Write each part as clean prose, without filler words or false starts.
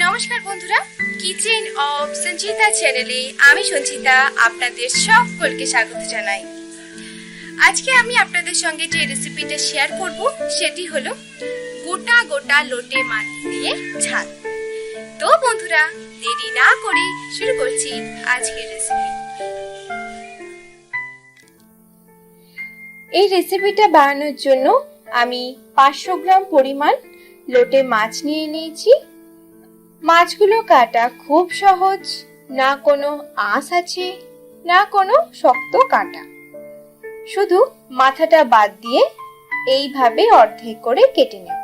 নমস্কার বন্ধুরা, kitchen of Sanchita চ্যানেলে আমি সঞ্চিতা আপনাদের সকলকে স্বাগত জানাই। আজকে আমি আপনাদের সঙ্গে যে রেসিপিটা শেয়ার করব সেটি হলো গোটা গোটা লোটে মাছ দিয়ে ঝাল। তো বন্ধুরা, দেরি না করে শুরু করছি আজকের রেসিপি। এই রেসিপিটা বানানোর জন্য আমি 500 গ্রাম পরিমাণ লোটে মাছ নিয়ে নিয়েছি। মাছগুলো কাটা খুব সহজ, না কোনো আঁশ আছে না কোনো শক্ত কাটা, শুধু মাথাটা বাদ দিয়ে এইভাবে অর্ধেক করে কেটে নেব।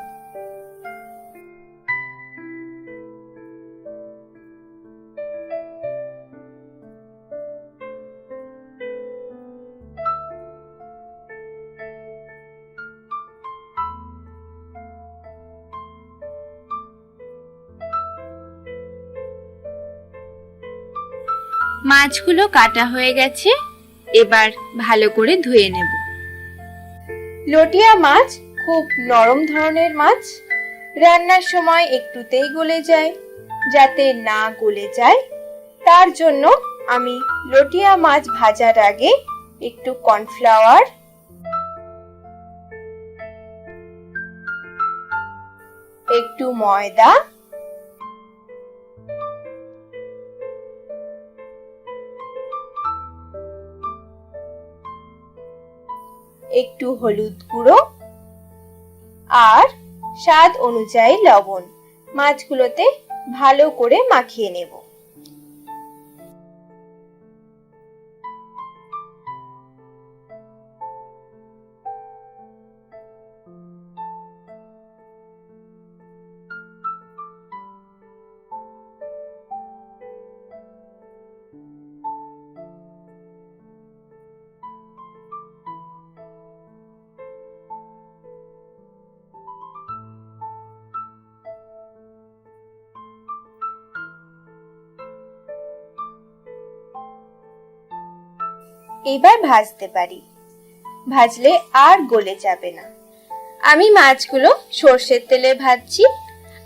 মাছগুলো কাটা হয়ে গেছে, এবার ভালো করে ধুয়ে নেব। লটিয়া মাছ খুব নরম ধরনের মাছ, রান্নার সময় একটুতেই গলে যায়। যাতে না গলে যায় তার জন্য আমি লটিয়া মাছ ভাজার আগে একটু কর্নফ্লাওয়ার, একটু ময়দা, একটু হলুদ গুঁড়ো আর স্বাদ অনুযায়ী লবণ মাছগুলোতে ভালো করে মাখিয়ে নেব। এবার ভাজতে পারি, ভাজলে আর গলে যাবে না। আমি মাছগুলো সর্ষের তেলে ভাজছি,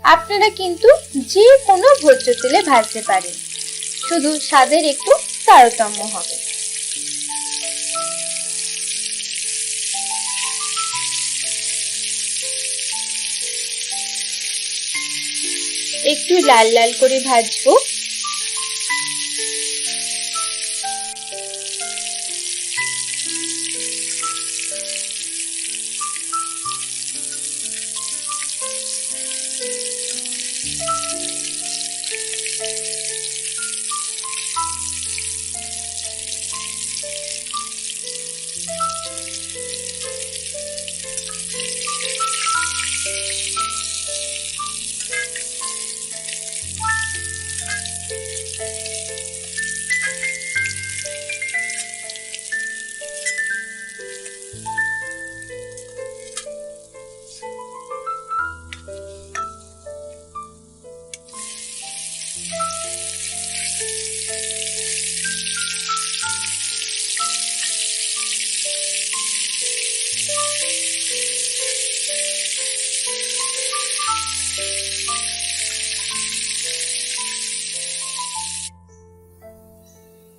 আপনারা কিন্তু যে কোনো ভোজ্য তেলে ভাজতে পারেন, শুধু স্বাদের একটু তারতম্য হবে। একটু লাল লাল করে ভাজবো।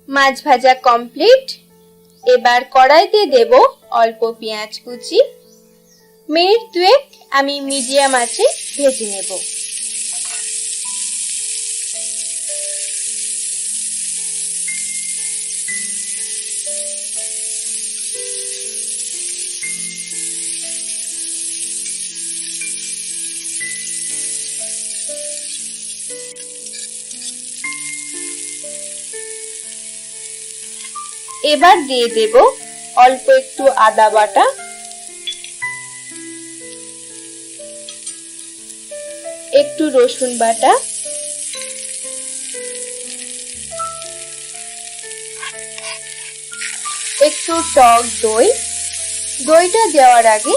মাছ ভাজা কমপ্লিট। এবার কড়াইতে দেব অল্প পেঁয়াজ কুচি। মিনিট দুয়েক আমি মিডিয়াম আঁচে ভেজে নেব। এবার দিয়ে দেব অল্প একটু আদা বাটা, একটু রসুন বাটা, একটু টক দই। দইটা দেওয়ার আগে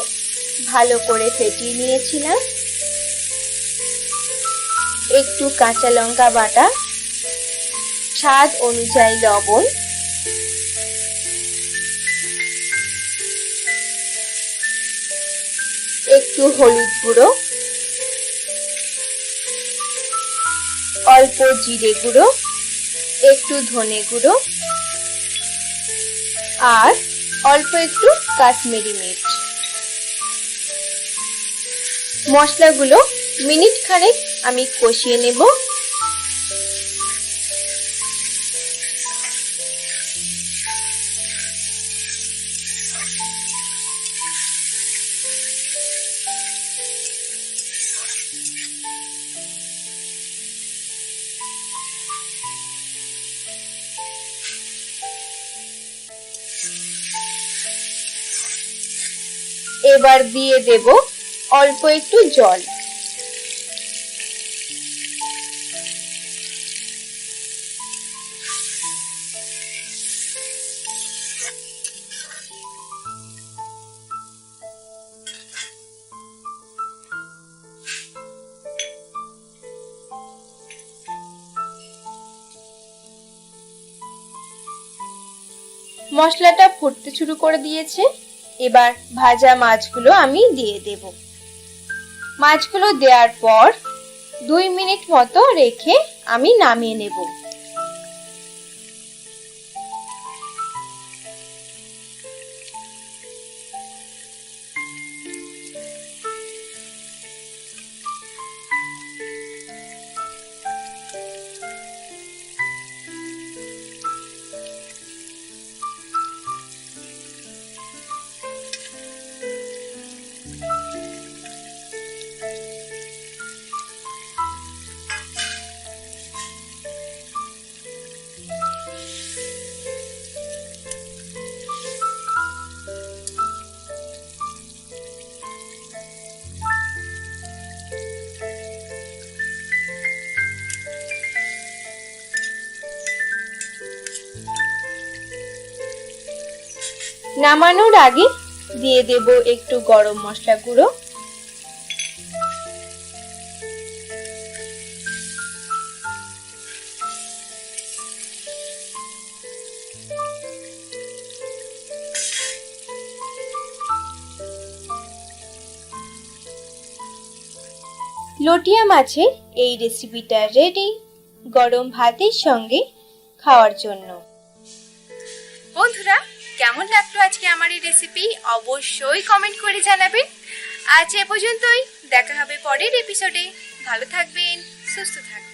ভালো করে ফেটিয়ে নিয়েছিলাম। একটু কাঁচা লঙ্কা বাটা, স্বাদ অনুযায়ী লবণ, একটু হলুদ গুঁড়ো, অল্প জিরে গুঁড়ো, একটু ধনে গুঁড়ো আর অল্প একটু কাশ্মীরি মির্চ। মশলাগুলো মিনিট খানেক আমি কষিয়ে নেব। এবার দিয়ে দেব অল্প একটু জল। মশলাটা ফুটতে শুরু করে দিয়েছে। এবার ভাজা মাছগুলো আমি দিয়ে দেব। মাছগুলো দেওয়ার পর 2 মিনিট মতো রেখে আমি নামিয়ে নেব। নামানোর আগে দিয়ে দেব একটু গরম মশলা গুঁড়ো, লটিয়া মাছের এই রেসিপিটা রেডি গরম ভাতের সঙ্গে খাওয়ার জন্য। বন্ধুরা, কেমন লাগলো আজকে আমার এই রেসিপি অবশ্যই কমেন্ট করে জানাবেন। আজ এ পর্যন্তই, দেখা হবে পরের এপিসোডে। ভালো থাকবেন, সুস্থ থাকবেন।